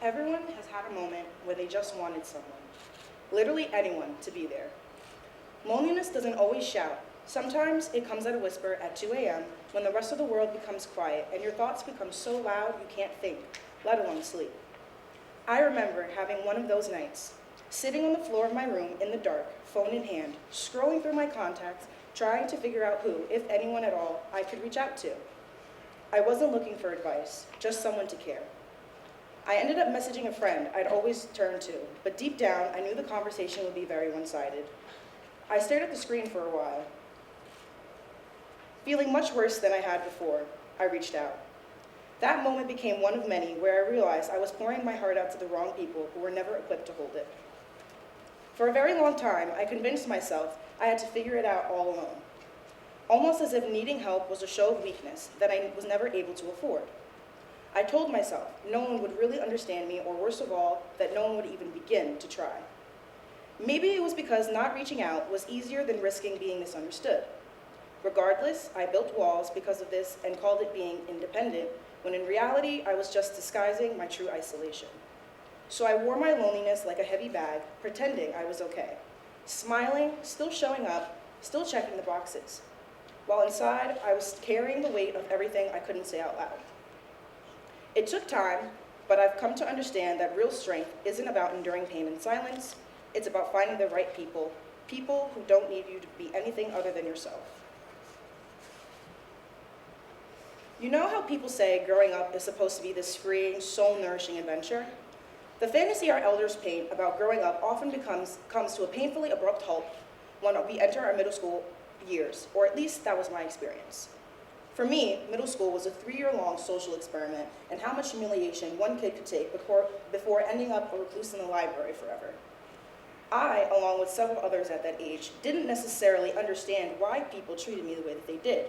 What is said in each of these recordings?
Everyone has had a moment where they just wanted someone, literally anyone, to be there. Loneliness doesn't always shout. Sometimes it comes at a whisper at 2 a.m. when the rest of the world becomes quiet and your thoughts become so loud you can't think, let alone sleep. I remember having one of those nights, sitting on the floor of my room in the dark, phone in hand, scrolling through my contacts, trying to figure out who, if anyone at all, I could reach out to. I wasn't looking for advice, just someone to care. I ended up messaging a friend I'd always turn to, but deep down, I knew the conversation would be very one-sided. I stared at the screen for a while. Feeling much worse than I had before, I reached out. That moment became one of many where I realized I was pouring my heart out to the wrong people who were never equipped to hold it. For a very long time, I convinced myself I had to figure it out all alone, almost as if needing help was a show of weakness that I was never able to afford. I told myself no one would really understand me, or worst of all, that no one would even begin to try. Maybe it was because not reaching out was easier than risking being misunderstood. Regardless, I built walls because of this and called it being independent, when in reality, I was just disguising my true isolation. So I wore my loneliness like a heavy bag, pretending I was okay, smiling, still showing up, still checking the boxes, while inside, I was carrying the weight of everything I couldn't say out loud. It took time, but I've come to understand that real strength isn't about enduring pain in silence. It's about finding the right people, people who don't need you to be anything other than yourself. You know how people say growing up is supposed to be this freeing, soul-nourishing adventure? The fantasy our elders paint about growing up often comes to a painfully abrupt halt when we enter our middle school years, or at least that was my experience. For me, middle school was a 3-year-long social experiment and how much humiliation one kid could take before ending up a recluse in the library forever. I, along with several others at that age, didn't necessarily understand why people treated me the way that they did.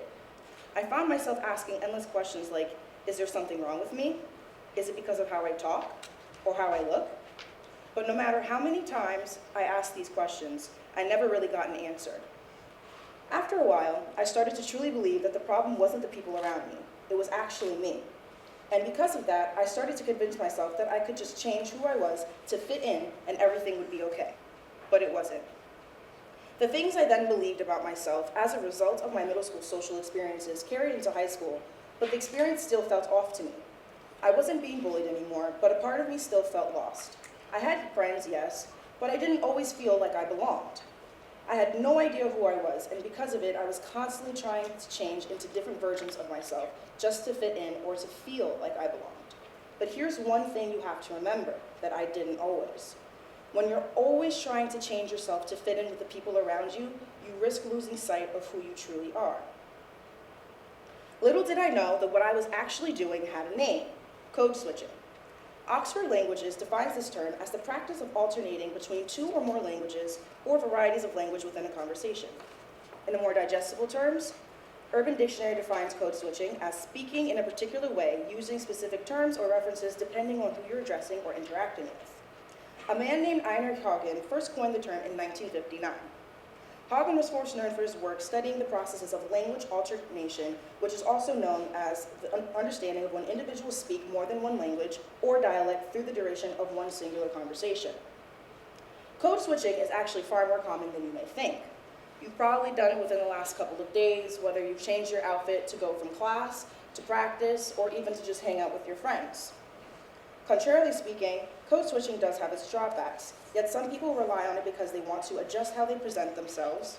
I found myself asking endless questions like, is there something wrong with me? Is it because of how I talk or how I look? But no matter how many times I asked these questions, I never really got an answer. After a while, I started to truly believe that the problem wasn't the people around me, it was actually me. And because of that, I started to convince myself that I could just change who I was to fit in and everything would be okay. But it wasn't. The things I then believed about myself as a result of my middle school social experiences carried into high school, but the experience still felt off to me. I wasn't being bullied anymore, but a part of me still felt lost. I had friends, yes, but I didn't always feel like I belonged. I had no idea who I was, and because of it, I was constantly trying to change into different versions of myself just to fit in or to feel like I belonged. But here's one thing you have to remember that I didn't always. When you're always trying to change yourself to fit in with the people around you, you risk losing sight of who you truly are. Little did I know that what I was actually doing had a name: code switching. Oxford Languages defines this term as the practice of alternating between 2 or more languages or varieties of language within a conversation. In the more digestible terms, Urban Dictionary defines code switching as speaking in a particular way using specific terms or references depending on who you're addressing or interacting with. A man named Einar Hagen first coined the term in 1959. Hagen was first known for his work studying the processes of language alternation, which is also known as the understanding of when individuals speak more than one language or dialect through the duration of one singular conversation. Code switching is actually far more common than you may think. You've probably done it within the last couple of days, whether you've changed your outfit to go from class to practice or even to just hang out with your friends. Contrarily speaking, code switching does have its drawbacks, yet some people rely on it because they want to adjust how they present themselves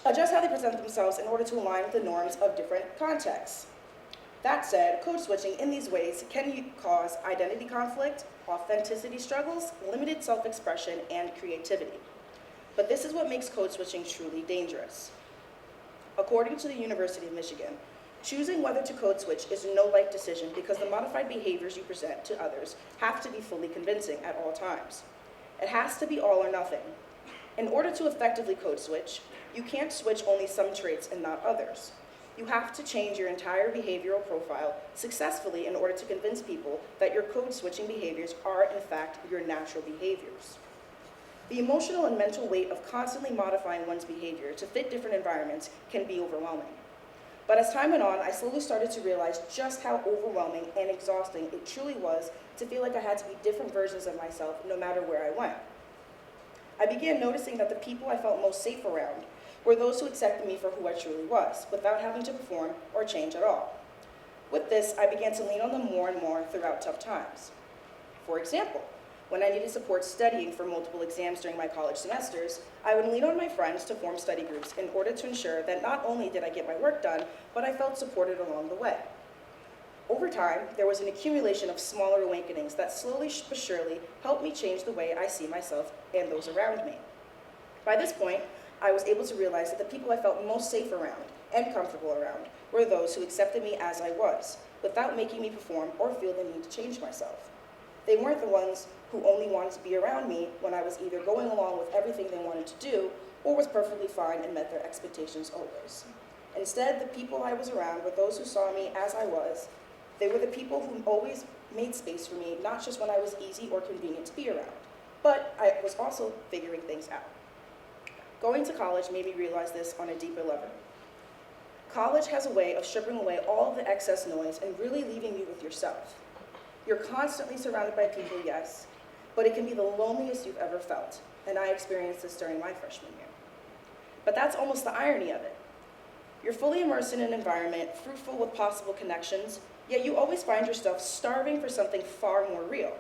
in order to align with the norms of different contexts. That said, code switching in these ways can cause identity conflict, authenticity struggles, limited self-expression, and creativity. But this is what makes code switching truly dangerous. According to the University of Michigan, choosing whether to code switch is a no-like decision because the modified behaviors you present to others have to be fully convincing at all times. It has to be all or nothing. In order to effectively code switch, you can't switch only some traits and not others. You have to change your entire behavioral profile successfully in order to convince people that your code switching behaviors are in fact your natural behaviors. The emotional and mental weight of constantly modifying one's behavior to fit different environments can be overwhelming. But as time went on, I slowly started to realize just how overwhelming and exhausting it truly was to feel like I had to be different versions of myself no matter where I went. I began noticing that the people I felt most safe around were those who accepted me for who I truly was, without having to perform or change at all. With this, I began to lean on them more and more throughout tough times. For example, when I needed support studying for multiple exams during my college semesters, I would lean on my friends to form study groups in order to ensure that not only did I get my work done, but I felt supported along the way. Over time, there was an accumulation of smaller awakenings that slowly but surely helped me change the way I see myself and those around me. By this point, I was able to realize that the people I felt most safe around and comfortable around were those who accepted me as I was, without making me perform or feel the need to change myself. They weren't the ones who only wanted to be around me when I was either going along with everything they wanted to do or was perfectly fine and met their expectations always. Instead, the people I was around were those who saw me as I was. They were the people who always made space for me, not just when I was easy or convenient to be around, but I was also figuring things out. Going to college made me realize this on a deeper level. College has a way of stripping away all of the excess noise and really leaving you with yourself. You're constantly surrounded by people, yes, but it can be the loneliest you've ever felt, and I experienced this during my freshman year. But that's almost the irony of it. You're fully immersed in an environment fruitful with possible connections, yet you always find yourself starving for something far more real.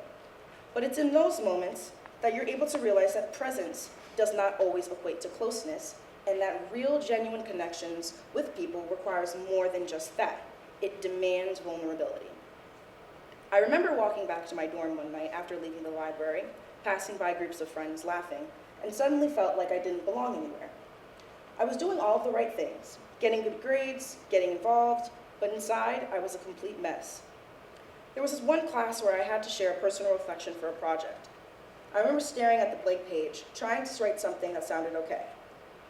But it's in those moments that you're able to realize that presence does not always equate to closeness, and that real, genuine connections with people requires more than just that. It demands vulnerability. I remember walking back to my dorm one night after leaving the library, passing by groups of friends laughing, and suddenly felt like I didn't belong anywhere. I was doing all of the right things, getting good grades, getting involved, but inside, I was a complete mess. There was this one class where I had to share a personal reflection for a project. I remember staring at the blank page, trying to write something that sounded okay.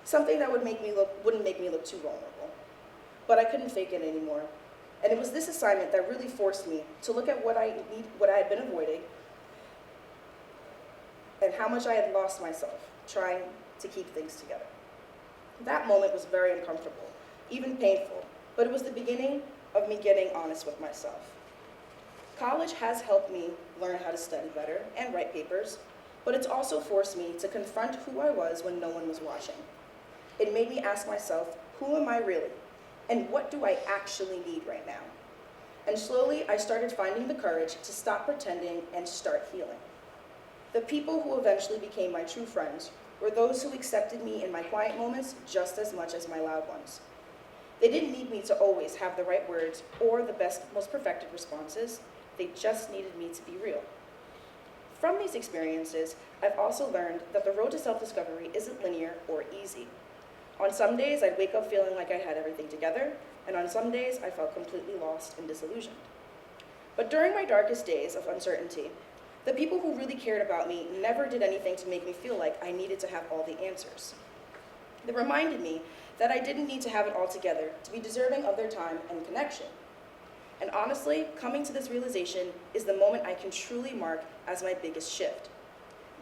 Something that wouldn't make me look too vulnerable. But I couldn't fake it anymore. And it was this assignment that really forced me to look at what I had been avoiding and how much I had lost myself trying to keep things together. That moment was very uncomfortable, even painful, but it was the beginning of me getting honest with myself. College has helped me learn how to study better and write papers, but it's also forced me to confront who I was when no one was watching. It made me ask myself, who am I really? And what do I actually need right now? And slowly, I started finding the courage to stop pretending and start healing. The people who eventually became my true friends were those who accepted me in my quiet moments just as much as my loud ones. They didn't need me to always have the right words or the best, most perfected responses. They just needed me to be real. From these experiences, I've also learned that the road to self-discovery isn't linear or easy. On some days, I'd wake up feeling like I had everything together, and on some days, I felt completely lost and disillusioned. But during my darkest days of uncertainty, the people who really cared about me never did anything to make me feel like I needed to have all the answers. They reminded me that I didn't need to have it all together to be deserving of their time and connection. And honestly, coming to this realization is the moment I can truly mark as my biggest shift.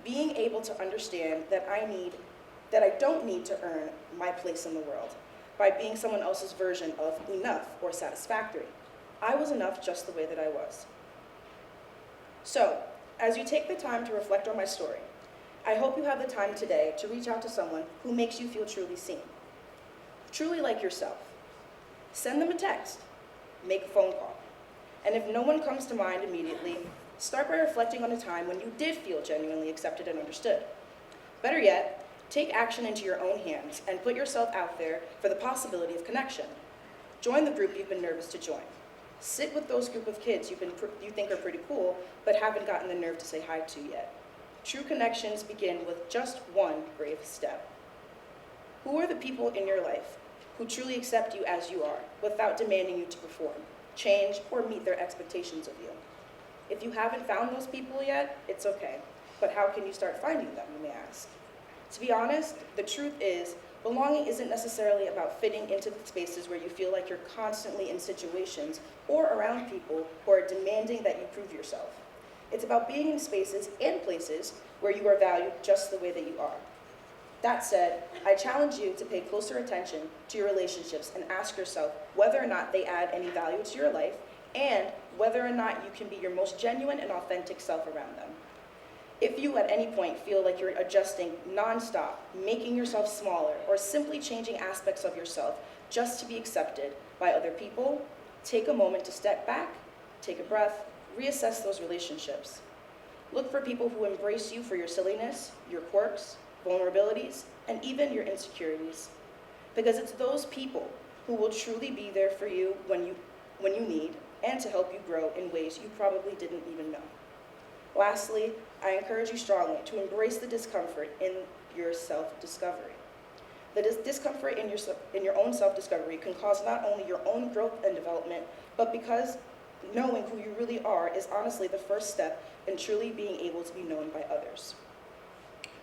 Being able to understand that I don't need to earn my place in the world by being someone else's version of enough or satisfactory. I was enough just the way that I was. So, as you take the time to reflect on my story, I hope you have the time today to reach out to someone who makes you feel truly seen, truly like yourself. Send them a text, make a phone call, and if no one comes to mind immediately, start by reflecting on a time when you did feel genuinely accepted and understood. Better yet, take action into your own hands and put yourself out there for the possibility of connection. Join the group you've been nervous to join. Sit with those group of kids you think are pretty cool, but haven't gotten the nerve to say hi to yet. True connections begin with just one brave step. Who are the people in your life who truly accept you as you are, without demanding you to perform, change, or meet their expectations of you? If you haven't found those people yet, it's okay. But how can you start finding them, you may ask? To be honest, the truth is, belonging isn't necessarily about fitting into the spaces where you feel like you're constantly in situations or around people who are demanding that you prove yourself. It's about being in spaces and places where you are valued just the way that you are. That said, I challenge you to pay closer attention to your relationships and ask yourself whether or not they add any value to your life and whether or not you can be your most genuine and authentic self around them. If you at any point feel like you're adjusting nonstop, making yourself smaller, or simply changing aspects of yourself just to be accepted by other people, take a moment to step back, take a breath, reassess those relationships. Look for people who embrace you for your silliness, your quirks, vulnerabilities, and even your insecurities. Because it's those people who will truly be there for you when you need, and to help you grow in ways you probably didn't even know. Lastly, I encourage you strongly to embrace the discomfort in your self-discovery. The discomfort in your own self-discovery can cause not only your own growth and development, but because knowing who you really are is honestly the first step in truly being able to be known by others.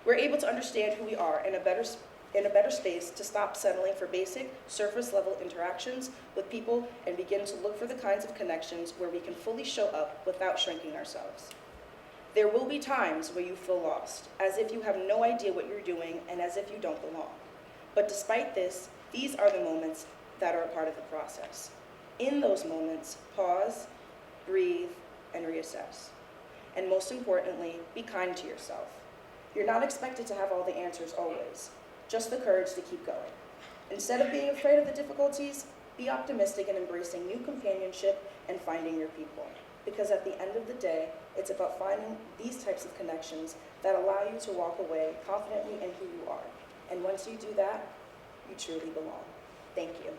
We're able to understand who we are in a better space to stop settling for basic, surface-level interactions with people and begin to look for the kinds of connections where we can fully show up without shrinking ourselves. There will be times where you feel lost, as if you have no idea what you're doing and as if you don't belong. But despite this, these are the moments that are a part of the process. In those moments, pause, breathe, and reassess. And most importantly, be kind to yourself. You're not expected to have all the answers always, just the courage to keep going. Instead of being afraid of the difficulties, be optimistic in embracing new companionship and finding your people. Because at the end of the day, it's about finding these types of connections that allow you to walk away confidently in who you are. And once you do that, you truly belong. Thank you.